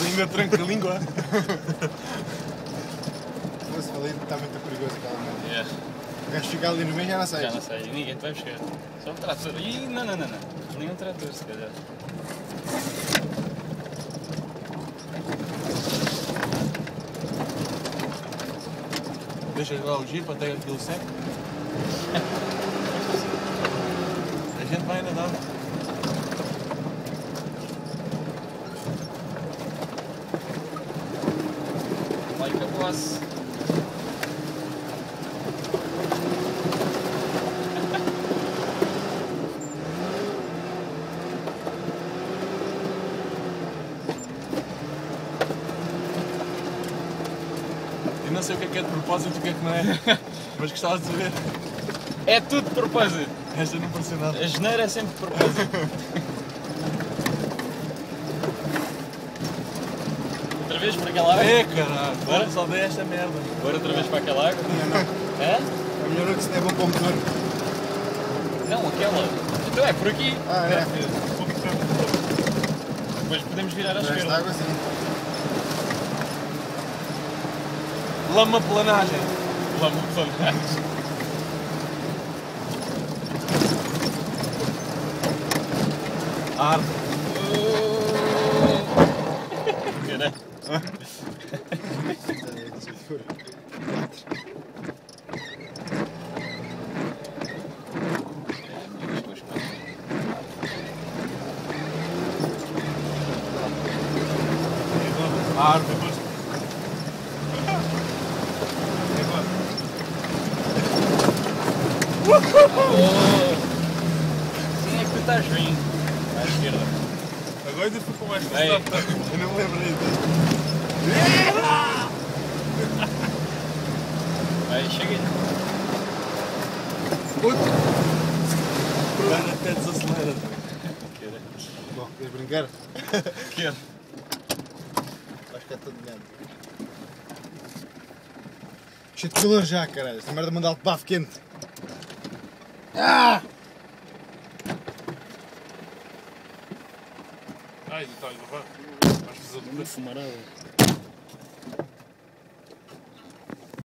ainda tranca a língua. Fosse ali, está muito perigoso aquela merda. Yeah. O gajo fica ali no meio já não sei. Já não sei, ninguém te vai buscar. Só um trator. Ih, não. Nenhum trator, se calhar. Deixa lá o jeep até aquilo seco. A gente vai nadar. Like a boss. Eu não sei o que é de propósito e o que é que não é. Mas gostava de saber. É tudo de propósito. Esta não pareceu nada. A geneira é sempre de propósito. Outra vez para aquela água? É caralho, Bora? só dei esta merda. Bora outra vez para aquela água? Não. É? É melhor que se deve um bom motor. Não, aquela. Então é por aqui. Ah, é? Depois podemos virar à Por esta esquerda. água sim. Lama planagem. Lá muito fantástico. Arde. Caralho. Arde. Sim, é que tu estás vindo. À esquerda. Agora ainda ficou mais Ei. confortável. Eu não me lembrei disso. Aí, chega aí. Agora até desacelera. Caralho. Bom, queres brincar? Quero. Vai ficar todo molhado. Cheio de calor já, caralho. Esta merda manda alto bafo quente. Ah! Ai, está a levar. Vais fazer Uma fumarada.